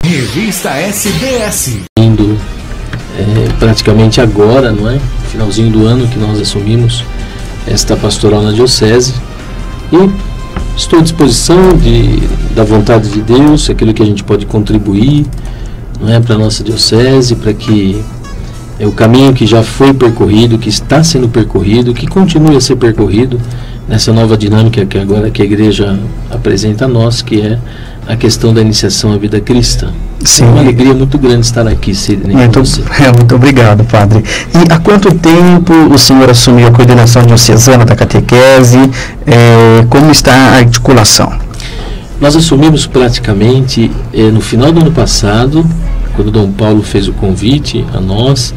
Revista SDS. Indo praticamente agora, não é? Finalzinho do ano que nós assumimos esta pastoral na diocese, e estou à disposição da vontade de Deus, aquilo que a gente pode contribuir, não é, para a nossa diocese, para que o caminho que já foi percorrido, que está sendo percorrido, que continue a ser percorrido nessa nova dinâmica que agora que a igreja apresenta a nós, que é a questão da iniciação à vida cristã. Sim. É uma alegria muito grande estar aqui, Sidney. Muito obrigado, padre. E há quanto tempo o senhor assumiu a coordenação diocesana da catequese? Como está a articulação? Nós assumimos praticamente no final do ano passado, quando Dom Paulo fez o convite a nós,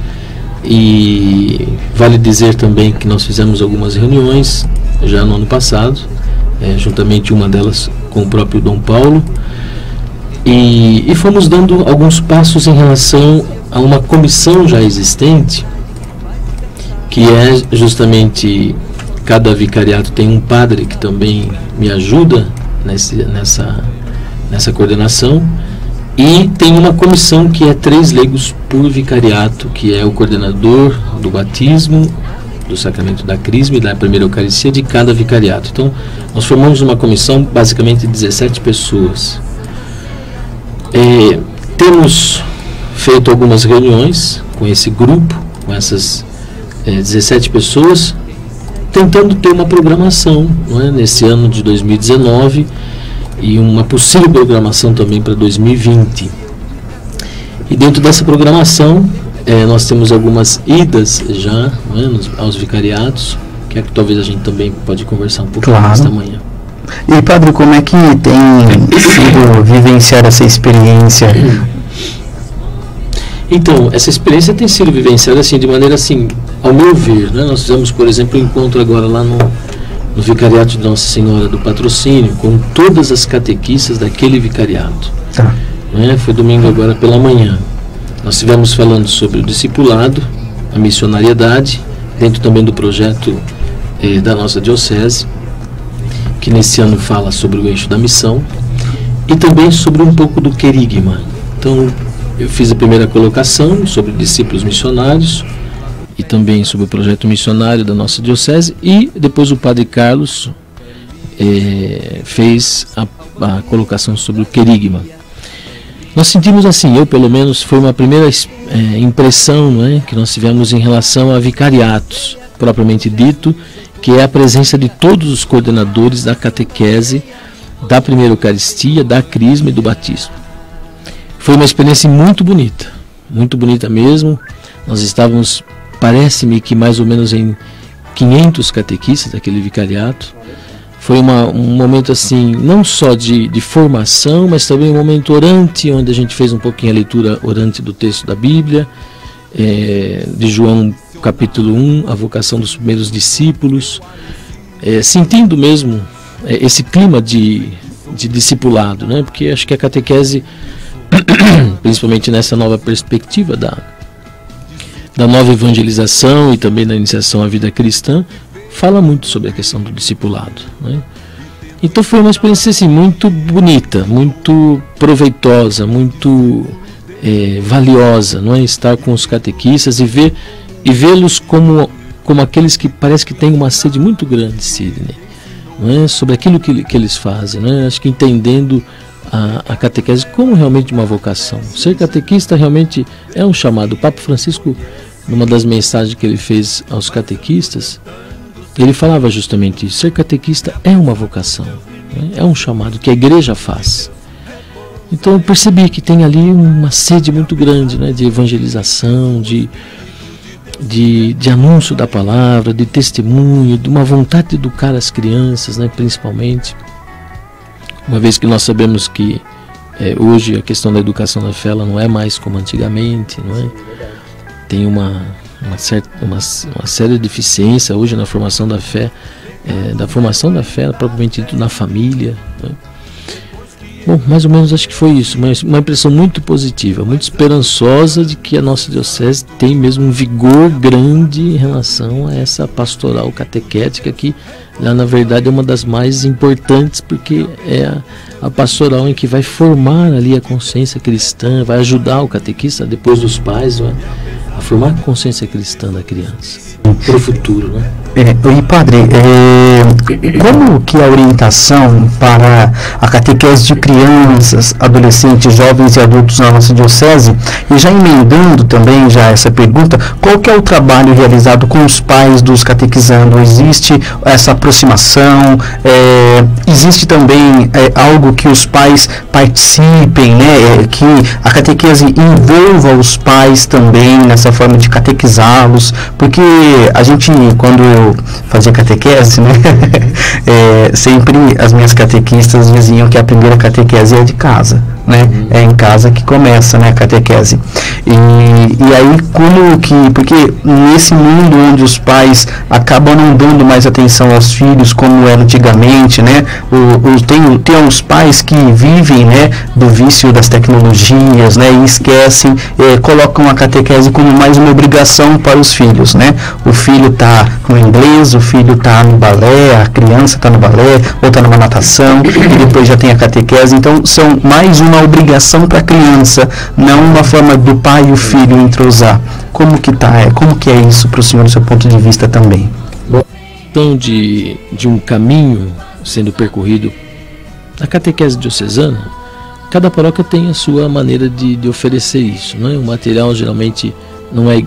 e vale dizer também que nós fizemos algumas reuniões já no ano passado, juntamente uma delas com o próprio Dom Paulo, e fomos dando alguns passos em relação a uma comissão já existente, que é justamente, cada vicariato tem um padre que também me ajuda nessa coordenação, e tem uma comissão que é 3 leigos por vicariato, que é o coordenador do batismo, do sacramento da crisma e da primeira eucaristia de cada vicariato. Então, nós formamos uma comissão basicamente de 17 pessoas. Temos feito algumas reuniões com esse grupo, com essas 17 pessoas, tentando ter uma programação, não é, nesse ano de 2019, e uma possível programação também para 2020. E dentro dessa programação, nós temos algumas idas já, não é, aos vicariatos, que é que talvez a gente também pode conversar um pouco mais esta manhã. E padre, como é que tem sido vivenciar essa experiência? Então, essa experiência tem sido vivenciada assim, de maneira assim, ao meu ver, né? Nós fizemos, por exemplo, um encontro agora lá no vicariato de Nossa Senhora do Patrocínio, com todas as catequistas daquele vicariato. Né? Foi domingo agora pela manhã. Nós estivemos falando sobre o discipulado, a missionariedade, dentro também do projeto da nossa diocese, que nesse ano fala sobre o eixo da missão, e também sobre um pouco do querigma. Então, eu fiz a primeira colocação sobre discípulos missionários, e também sobre o projeto missionário da nossa diocese, e depois o padre Carlos fez a colocação sobre o querigma. Nós sentimos assim, eu pelo menos, foi uma primeira impressão, não é, que nós tivemos em relação a vicariatos, propriamente dito, que é a presença de todos os coordenadores da catequese, da primeira eucaristia, da crisma e do batismo. Foi uma experiência muito bonita mesmo. Nós estávamos, parece-me que mais ou menos em 500 catequistas daquele vicariato. Foi um momento assim, não só de formação, mas também um momento orante, onde a gente fez um pouquinho a leitura orante do texto da Bíblia, de João capítulo 1, a vocação dos primeiros discípulos, sentindo mesmo esse clima de discipulado, né? Porque acho que a catequese, principalmente nessa nova perspectiva da nova evangelização e também da iniciação à vida cristã, fala muito sobre a questão do discipulado, né? Então foi uma experiência assim, muito bonita, muito proveitosa, muito valiosa, não é? Estar com os catequistas e vê-los como aqueles que parece que têm uma sede muito grande, Sidney, não é? Sobre aquilo que eles fazem, não é? Acho que entendendo a catequese como realmente uma vocação. Ser catequista realmente é um chamado. O Papa Francisco, numa das mensagens que ele fez aos catequistas, ele falava justamente isso. Ser catequista é uma vocação, né? É um chamado que a igreja faz. Então eu percebi que tem ali uma sede muito grande, né, de evangelização, de anúncio da palavra, de testemunho, de uma vontade de educar as crianças, né, principalmente. Uma vez que nós sabemos que hoje a questão da educação da fé ela não é mais como antigamente, não é? Tem uma séria deficiência hoje na formação da fé, propriamente dito na família, né? Bom, mais ou menos acho que foi isso, uma impressão muito positiva, muito esperançosa de que a nossa diocese tem mesmo um vigor grande em relação a essa pastoral catequética que lá na verdade é uma das mais importantes, porque é a pastoral em que vai formar ali a consciência cristã, vai ajudar o catequista, depois dos pais, a formar a consciência cristã da criança para o futuro, né? E padre, como que a orientação para a catequese de crianças, adolescentes, jovens e adultos na nossa diocese, e já emendando também já essa pergunta, qual que é o trabalho realizado com os pais dos catequizandos? Existe essa aproximação? Existe também algo que os pais participem, né? Que a catequese envolva os pais também nessa forma de catequizá-los? Porque a gente, quando eu fazia catequese, né? Sempre as minhas catequistas diziam que a primeira catequese é de casa, né? É em casa que começa, né, a catequese. E aí, porque nesse mundo onde os pais acabam não dando mais atenção aos filhos como era antigamente, né? Tem uns pais que vivem, né, do vício das tecnologias, né, e esquecem, colocam a catequese como mais uma obrigação para os filhos, né? O filho está no inglês, o filho está no balé, a criança está no balé, ou está numa natação, e depois já tem a catequese. Então, são mais uma obrigação para a criança, não uma forma do pai e o filho entrosar. Como que é isso para o senhor, do seu ponto de vista também? Então, de um caminho sendo percorrido na catequese diocesana, cada paróquia tem a sua maneira de oferecer isso, não é? O material geralmente não é,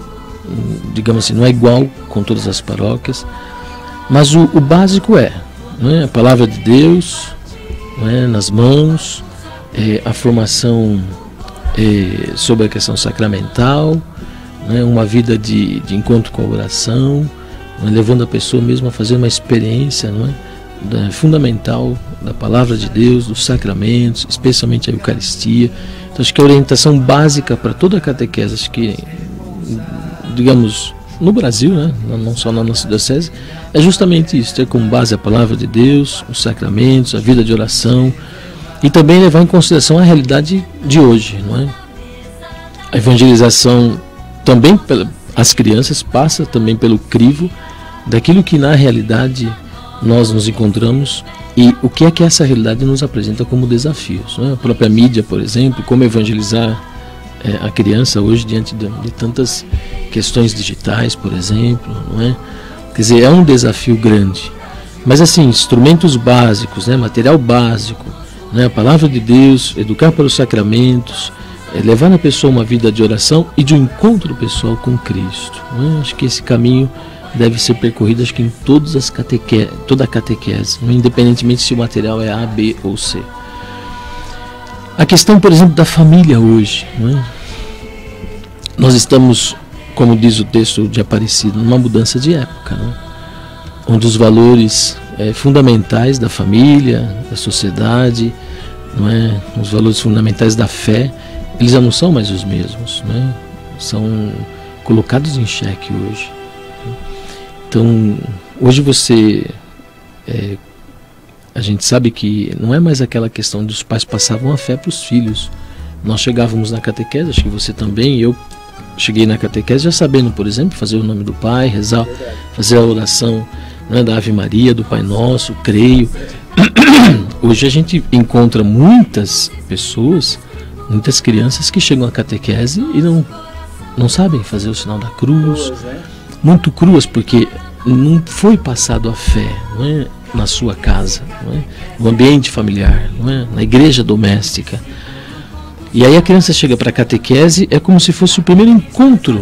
digamos assim, não é igual com todas as paróquias, mas o básico não é? A palavra de Deus, não é? Nas mãos, a formação sobre a questão sacramental, né? Uma vida de encontro com a oração, não é? Levando a pessoa mesmo a fazer uma experiência, não é? Fundamental da palavra de Deus, dos sacramentos, especialmente a Eucaristia. Então acho que a orientação básica para toda a catequese, acho que, digamos, no Brasil, né, não só na nossa diocese, é justamente isso, ter como base a palavra de Deus, os sacramentos, a vida de oração, e também levar em consideração a realidade de hoje, não é? A evangelização também as crianças passa também pelo crivo daquilo que na realidade nós nos encontramos e o que é que essa realidade nos apresenta como desafios, não é? A própria mídia, por exemplo, como evangelizar a criança hoje diante de tantas questões digitais, por exemplo, não é? Quer dizer, é um desafio grande. Mas assim, instrumentos básicos, né? Material básico, né? A palavra de Deus, educar para os sacramentos, levar na pessoa uma vida de oração e de um encontro pessoal com Cristo, não é? Acho que esse caminho deve ser percorrido, acho que em toda a catequese, independentemente se o material é A, B ou C. A questão, por exemplo, da família hoje, não é? Nós estamos, como diz o texto de Aparecido, numa mudança de época, não é? Onde os valores fundamentais da família, da sociedade, não é? Os valores fundamentais da fé, eles já não são mais os mesmos, não é? São colocados em xeque hoje. Então, hoje a gente sabe que não é mais aquela questão dos pais passavam a fé para os filhos. Nós chegávamos na catequese, acho que você também, eu cheguei na catequese já sabendo, por exemplo, fazer o nome do Pai, rezar, fazer a oração, não é, da Ave Maria, do Pai Nosso, creio. Hoje a gente encontra muitas pessoas, muitas crianças que chegam à catequese e não sabem fazer o sinal da cruz, muito cruas, porque não foi passado a fé, não é, na sua casa, não é, no ambiente familiar, não é, na igreja doméstica. E aí a criança chega para a catequese, é como se fosse o primeiro encontro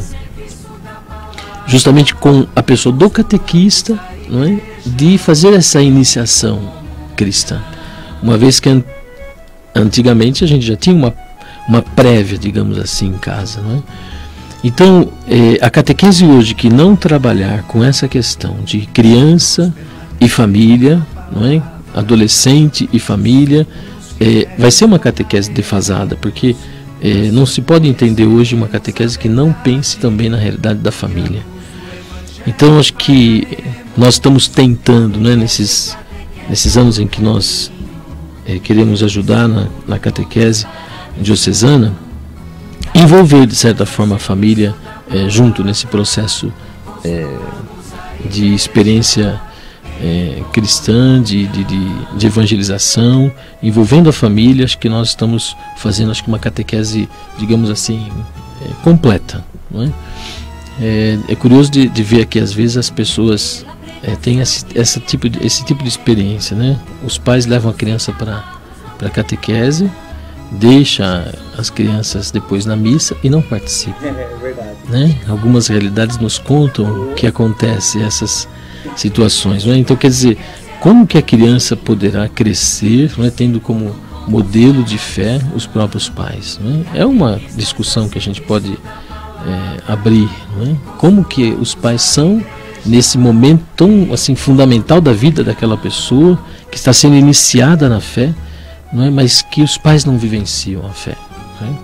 justamente com a pessoa do catequista, não é, de fazer essa iniciação cristã, uma vez que antigamente a gente já tinha uma prévia, digamos assim, em casa, não é? Então, a catequese hoje que não trabalhar com essa questão de criança e família, não é? Adolescente e família, vai ser uma catequese defasada, porque não se pode entender hoje uma catequese que não pense também na realidade da família. Então, acho que nós estamos tentando, né, nesses anos em que nós queremos ajudar na catequese diocesana, envolver de certa forma a família junto nesse processo de experiência cristã, de evangelização, envolvendo a família. Acho que nós estamos fazendo uma catequese, digamos assim, completa, não é? É curioso de ver que às vezes as pessoas têm esse tipo de experiência, né? Os pais levam a criança para a catequese, deixa as crianças depois na missa e não participam. É verdade. Né? Algumas realidades nos contam que acontece essas situações, né? Então, quer dizer, como que a criança poderá crescer, né, tendo como modelo de fé os próprios pais, né? É uma discussão que a gente pode abrir, né? Como que os pais são nesse momento tão assim fundamental da vida daquela pessoa que está sendo iniciada na fé, não é? Mas que os pais não vivenciam a fé, né?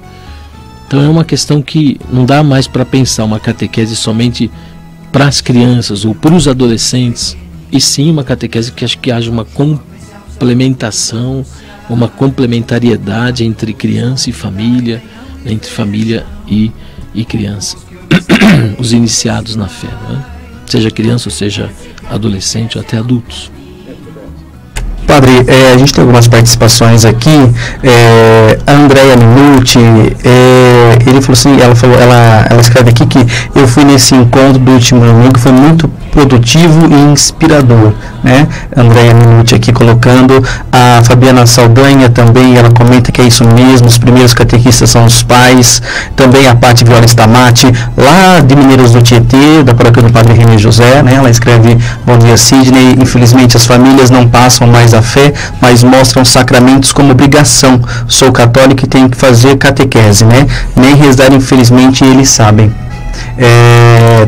Então é uma questão que não dá mais para pensar uma catequese somente para as crianças ou para os adolescentes, e sim uma catequese que acho que haja uma complementação, uma complementariedade entre criança e família, entre família e criança, os iniciados na fé, não é? Seja criança ou seja adolescente ou até adultos. Padre, a gente tem algumas participações aqui. A Andréia Minuti, ele falou assim, ela escreve aqui que eu fui nesse encontro do último domingo, foi muito produtivo e inspirador, né? Andréia Minuti aqui colocando. A Fabiana Saldanha também, ela comenta que é isso mesmo, os primeiros catequistas são os pais. Também a Paty Viola Stamati, lá de Mineiros do Tietê, da paróquia do Padre René José, né? Ela escreve: bom dia, Sidney, infelizmente as famílias não passam mais a fé, mas mostram sacramentos como obrigação. Sou católico e tenho que fazer catequese, né? Nem rezar, infelizmente, eles sabem.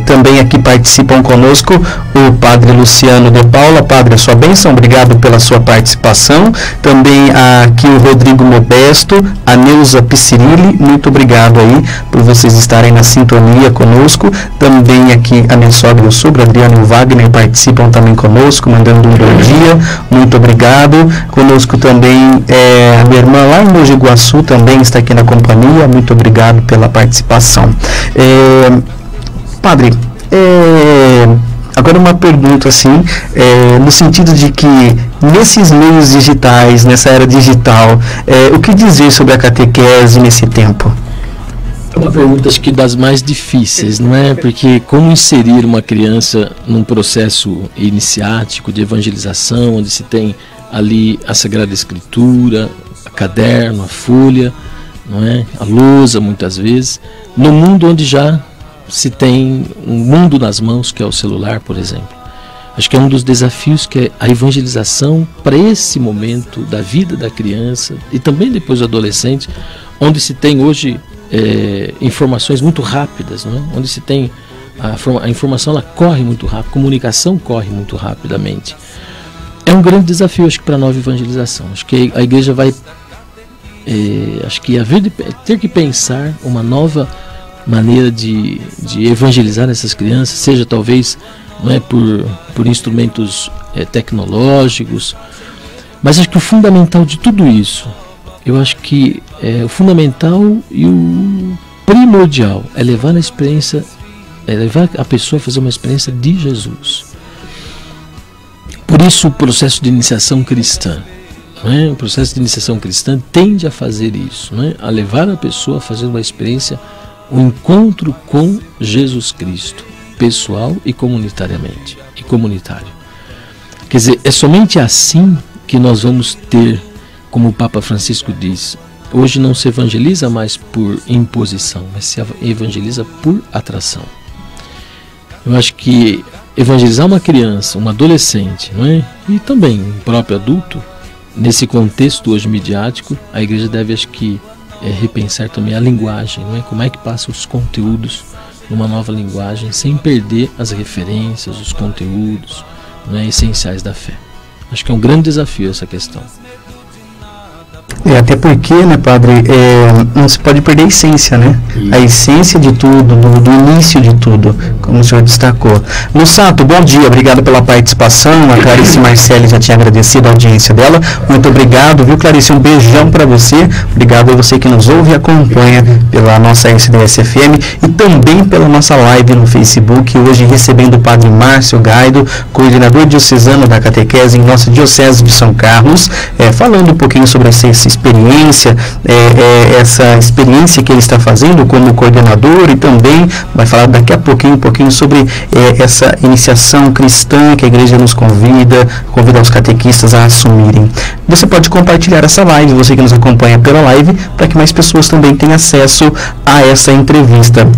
Também aqui participam conosco o Padre Luciano de Paula. Padre, a sua bênção, obrigado pela sua participação. Também aqui o Rodrigo Modesto, a Neuza Piscirilli, muito obrigado aí por vocês estarem na sintonia conosco. Também aqui a minha sogra e o sogro, Adriano e o Wagner, participam também conosco, mandando um bom dia, muito obrigado. Conosco também a minha irmã lá em Mogi Guaçu também está aqui na companhia, muito obrigado pela participação. Padre, agora uma pergunta assim, no sentido de que nesses meios digitais, nessa era digital, o que dizer sobre a catequese nesse tempo? É uma pergunta, acho que das mais difíceis, não é? Porque como inserir uma criança num processo iniciático de evangelização, onde se tem ali a Sagrada Escritura, a caderno, a folha, não é? A lousa, muitas vezes, no mundo onde já se tem um mundo nas mãos, que é o celular, por exemplo. Acho que é um dos desafios, que é a evangelização para esse momento da vida da criança e também depois do adolescente, onde se tem hoje informações muito rápidas, não é? Onde se tem a informação, ela corre muito rápido, a comunicação corre muito rapidamente. É um grande desafio, acho que, para a nova evangelização. Acho que a igreja vai ter que pensar uma nova maneira de evangelizar essas crianças, seja talvez, não é, por instrumentos tecnológicos, mas acho que o fundamental de tudo isso, eu acho que o fundamental e o primordial é levar a pessoa a fazer uma experiência de Jesus. Por isso o processo de iniciação cristã, não é? O processo de iniciação cristã tende a fazer isso, não é? A levar a pessoa a fazer uma experiência, um encontro com Jesus Cristo, pessoal e comunitariamente, e comunitário. Quer dizer, é somente assim que nós vamos ter, como o Papa Francisco diz, hoje não se evangeliza mais por imposição, mas se evangeliza por atração. Eu acho que evangelizar uma criança, um adolescente, não é? E também um próprio adulto, nesse contexto hoje midiático, a igreja deve, acho que, repensar também a linguagem, não é? Como é que passa os conteúdos numa nova linguagem, sem perder as referências, os conteúdos, não é, essenciais da fé. Acho que é um grande desafio essa questão. Até porque, né, padre, não se pode perder a essência, né? Isso. A essência de tudo, do início de tudo, como o senhor destacou. Lusato, bom dia, obrigado pela participação. A Clarice Marcelli já tinha agradecido a audiência dela. Muito obrigado, viu, Clarice? Um beijão para você. Obrigado a você que nos ouve e acompanha pela nossa SDS-FM e também pela nossa live no Facebook, hoje recebendo o padre Márcio Gaido, coordenador diocesano da catequese em nossa Diocese de São Carlos, falando um pouquinho sobre essa experiência, essa experiência que ele está fazendo como coordenador, e também vai falar daqui a pouquinho um pouquinho sobre essa iniciação cristã que a igreja nos convida os catequistas a assumirem. Você pode compartilhar essa live, você que nos acompanha pela live, para que mais pessoas também tenham acesso a essa entrevista.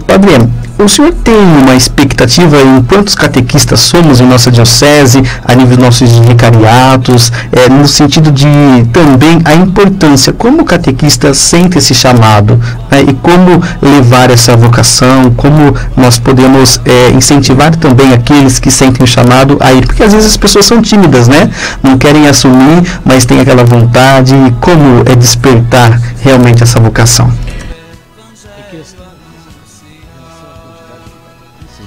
Padre, o senhor tem uma expectativa em quantos catequistas somos em nossa diocese, a nível dos nossos vicariatos, no sentido de também a importância, como o catequista sente esse chamado, né, e como levar essa vocação, como nós podemos incentivar também aqueles que sentem o chamado a ir, porque às vezes as pessoas são tímidas, né, não querem assumir, mas tem aquela vontade, como despertar realmente essa vocação.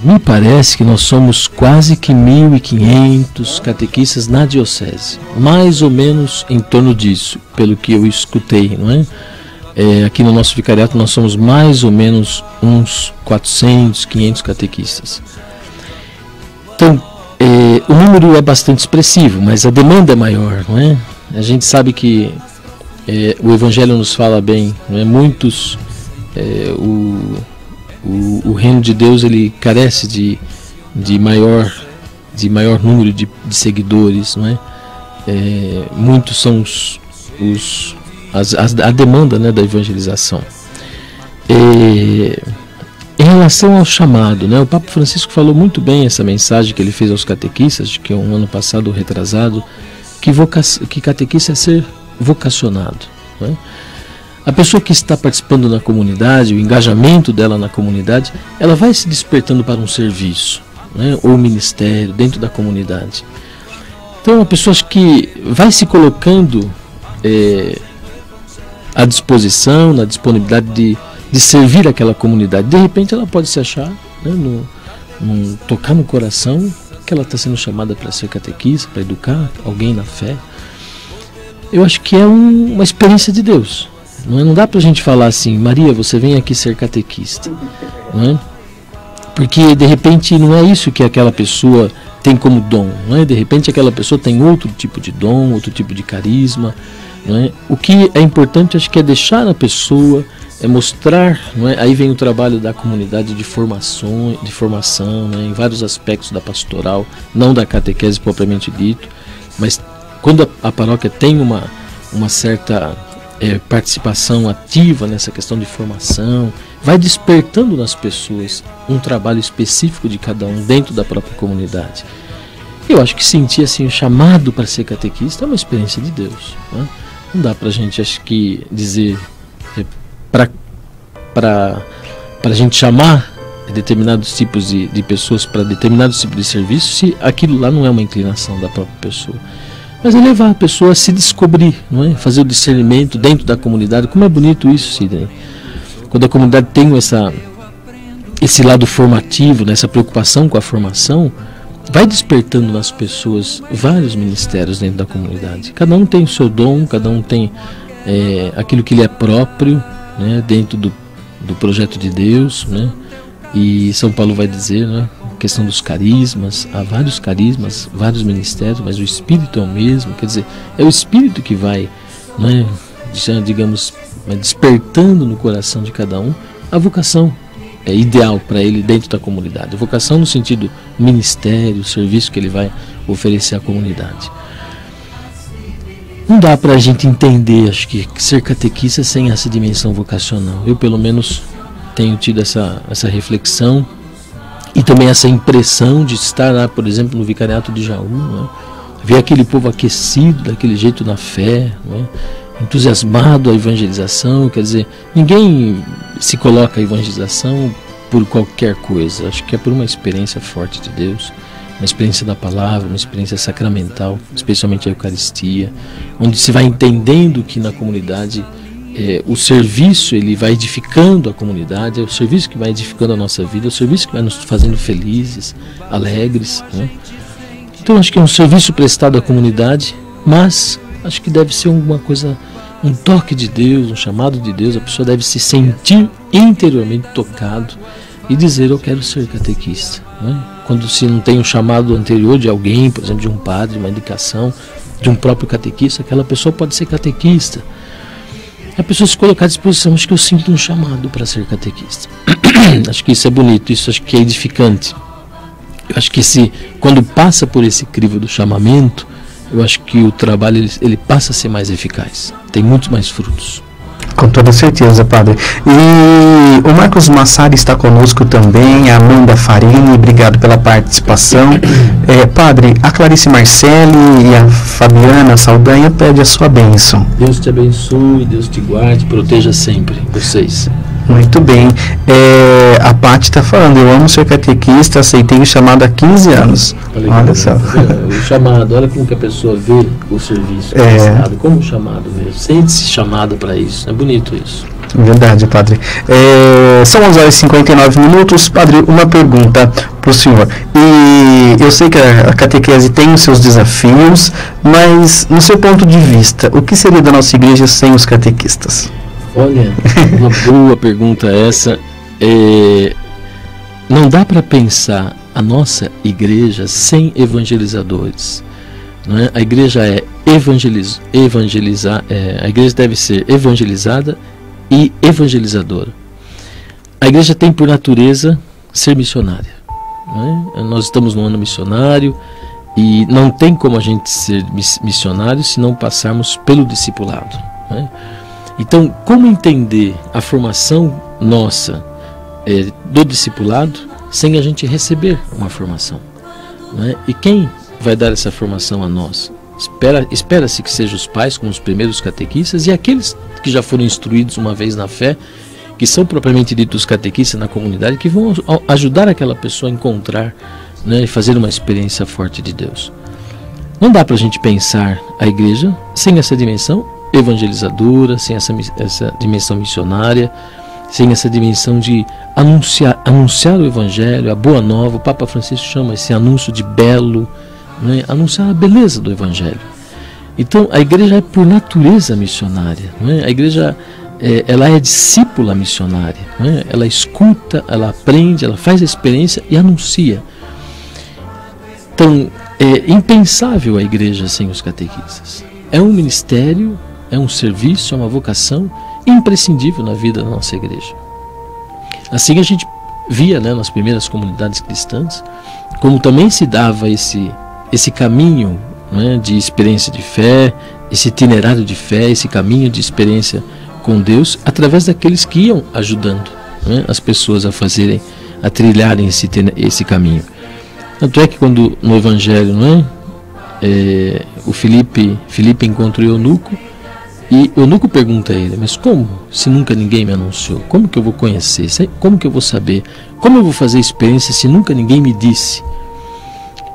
Me parece que nós somos quase que 1.500 catequistas na diocese, mais ou menos em torno disso, pelo que eu escutei, não é? Aqui no nosso vicariato nós somos mais ou menos uns 400, 500 catequistas. Então, o número é bastante expressivo, mas a demanda é maior, não é? A gente sabe que o Evangelho nos fala bem, não é? Muitos, o reino de Deus, ele carece de maior número de seguidores, não é? Muitos são a demanda, né, da evangelização. Em relação ao chamado, né, o Papa Francisco falou muito bem essa mensagem que ele fez aos catequistas, de que um ano passado retrasado, que catequista é ser vocacionado, não é? A pessoa que está participando na comunidade, o engajamento dela na comunidade, ela vai se despertando para um serviço, né, ou ministério dentro da comunidade. Então, a pessoa que vai se colocando à disposição, na disponibilidade de servir aquela comunidade. De repente, ela pode se achar, né, tocar no coração que ela está sendo chamada para ser catequista, para educar alguém na fé. Eu acho que é uma experiência de Deus. Não dá para a gente falar assim, Maria, você vem aqui ser catequista, não é? Porque de repente não é isso que aquela pessoa tem como dom, não é? De repente aquela pessoa tem outro tipo de dom, outro tipo de carisma, não é? O que é importante, acho que é deixar a pessoa, mostrar, não é? Aí vem o trabalho da comunidade de formação, né? Em vários aspectos da pastoral, não da catequese propriamente dito, mas quando a paróquia tem uma certa participação ativa nessa questão de formação, vai despertando nas pessoas um trabalho específico de cada um dentro da própria comunidade. Eu acho que sentir assim o chamado para ser catequista é uma experiência de Deus, né? Não dá para a gente, acho que, dizer para a gente chamar determinados tipos de pessoas para determinados tipos de serviço, se aquilo lá não é uma inclinação da própria pessoa. Mas é levar a pessoa a se descobrir, não é? Fazer o discernimento dentro da comunidade. Como é bonito isso, Sidney. Quando a comunidade tem esse lado formativo, né? Essa preocupação com a formação, vai despertando nas pessoas vários ministérios dentro da comunidade. Cada um tem o seu dom, cada um tem aquilo que lhe é próprio, né? Dentro do projeto de Deus, né? E São Paulo vai dizer, né? Questão dos carismas, há vários carismas, vários ministérios, mas o Espírito é o mesmo, quer dizer, é o Espírito que vai, né, digamos, despertando no coração de cada um a vocação ideal para ele dentro da comunidade. A vocação no sentido ministério, o serviço que ele vai oferecer à comunidade. Não dá para a gente entender, acho que ser catequista sem essa dimensão vocacional. Eu, pelo menos, tenho tido essa reflexão e também essa impressão de estar lá, por exemplo, no vicariato de Jaú, né? Ver aquele povo aquecido daquele jeito na fé, né? Entusiasmado à evangelização. Quer dizer, ninguém se coloca à evangelização por qualquer coisa, acho que é por uma experiência forte de Deus, uma experiência da palavra, uma experiência sacramental, especialmente a Eucaristia, onde se vai entendendo que na comunidade o serviço ele vai edificando a comunidade, é o serviço que vai edificando a nossa vida, é o serviço que vai nos fazendo felizes, alegres, né? Então acho que é um serviço prestado à comunidade, mas acho que deve ser alguma coisa, um toque de Deus, um chamado de Deus. A pessoa deve se sentir interiormente tocado e dizer: eu quero ser catequista, né? Quando se não tem um chamado anterior de alguém, por exemplo, de um padre, uma indicação de um próprio catequista, aquela pessoa pode ser catequista. A pessoa se colocar à disposição: acho que eu sinto um chamado para ser catequista. Acho que isso é bonito, isso acho que é edificante. Eu acho que quando passa por esse crivo do chamamento, eu acho que o trabalho ele passa a ser mais eficaz, tem muitos mais frutos. Com toda certeza, padre. E o Marcos Massari está conosco também, a Amanda Farini, obrigado pela participação. Padre, a Clarice Marcelli e a Fabiana Saldanha pede a sua bênção. Deus te abençoe, Deus te guarde, proteja sempre vocês. Muito bem. A Paty está falando: eu amo ser catequista, aceitei o chamado há 15 anos. Olha só. O chamado, olha como que a pessoa vê o serviço prestado, como o chamado mesmo. Sente-se chamado para isso. É bonito isso. Verdade, padre. São 11h59. Padre, uma pergunta para o senhor. E eu sei que a catequese tem os seus desafios, mas no seu ponto de vista, o que seria da nossa igreja sem os catequistas? Olha, uma boa pergunta essa. Não dá para pensar a nossa igreja sem evangelizadores, não é? A igreja a igreja deve ser evangelizada e evangelizadora. A igreja tem por natureza ser missionária, não é? Nós estamos no ano missionário e não tem como a gente ser missionário se não passarmos pelo discipulado, não é? Então, como entender a formação nossa do discipulado sem a gente receber uma formação, não é? E quem vai dar essa formação a nós? Espera-se que sejam os pais, como os primeiros catequistas, e aqueles que já foram instruídos uma vez na fé, que são propriamente ditos catequistas na comunidade, que vão ajudar aquela pessoa a encontrar, né, e fazer uma experiência forte de Deus. Não dá para a gente pensar a igreja sem essa dimensão evangelizadora, sem essa dimensão missionária, sem essa dimensão de anunciar o Evangelho, a Boa Nova. O Papa Francisco chama esse anúncio de belo, né? Anunciar a beleza do Evangelho. Então a igreja é por natureza missionária, né? A igreja ela é discípula missionária, né? Ela escuta, ela aprende, ela faz a experiência e anuncia. Então é impensável a igreja sem os catequistas. É um ministério, é um serviço, é uma vocação imprescindível na vida da nossa igreja. Assim a gente via, né, nas primeiras comunidades cristãs, como também se dava esse caminho, né, de experiência de fé, esse itinerário de fé, esse caminho de experiência com Deus, através daqueles que iam ajudando, né, as pessoas a trilharem esse caminho. Tanto é que quando no Evangelho, não é, o Filipe encontra o eunuco, e o eunuco pergunta a ele: mas como? Se nunca ninguém me anunciou, como que eu vou conhecer? Como que eu vou saber? Como eu vou fazer experiência se nunca ninguém me disse?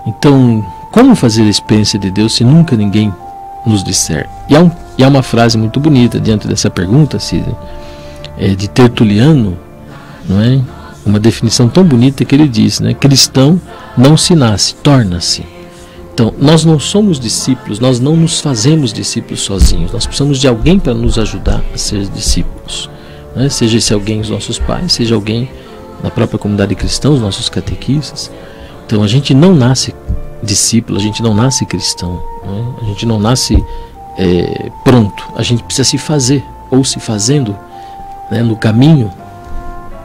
Então, como fazer a experiência de Deus se nunca ninguém nos disser? E há uma frase muito bonita diante dessa pergunta, Cida, de Tertuliano, não é? Uma definição tão bonita que ele diz, né? Cristão não se nasce, torna-se. Então, nós não somos discípulos, nós não nos fazemos discípulos sozinhos. Nós precisamos de alguém para nos ajudar a ser discípulos, né? Seja esse alguém os nossos pais, seja alguém na própria comunidade cristã, os nossos catequistas. Então, a gente não nasce discípulo, a gente não nasce cristão, né? A gente não nasce pronto. A gente precisa se fazer, ou se fazendo, né, no caminho.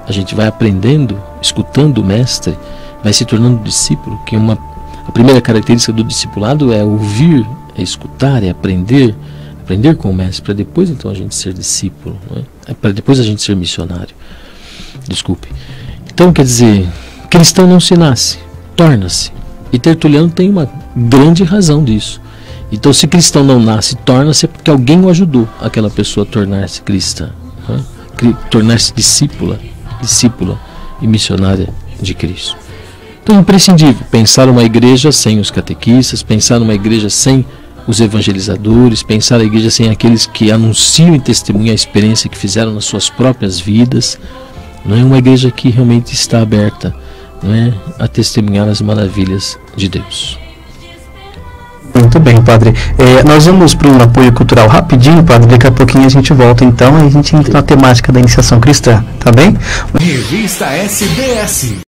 A gente vai aprendendo, escutando o mestre, vai se tornando discípulo, que a primeira característica do discipulado é ouvir, é escutar, é aprender com o mestre, para depois então a gente ser discípulo, não é? Para depois a gente ser missionário. Desculpe. Então, quer dizer, cristão não se nasce, torna-se. E Tertuliano tem uma grande razão disso. Então, se cristão não nasce, torna-se, é porque alguém o ajudou, aquela pessoa a tornar-se cristã, não é? Tornar-se discípula e missionária de Cristo. Então é imprescindível pensar uma igreja sem os catequistas, pensar uma igreja sem os evangelizadores, pensar a igreja sem aqueles que anunciam e testemunham a experiência que fizeram nas suas próprias vidas. Não é uma igreja que realmente está aberta, não é, a testemunhar as maravilhas de Deus. Muito bem, padre. Nós vamos para um apoio cultural rapidinho, padre. Daqui a pouquinho a gente volta então e a gente entra na temática da iniciação cristã, tá bem? Revista SBS.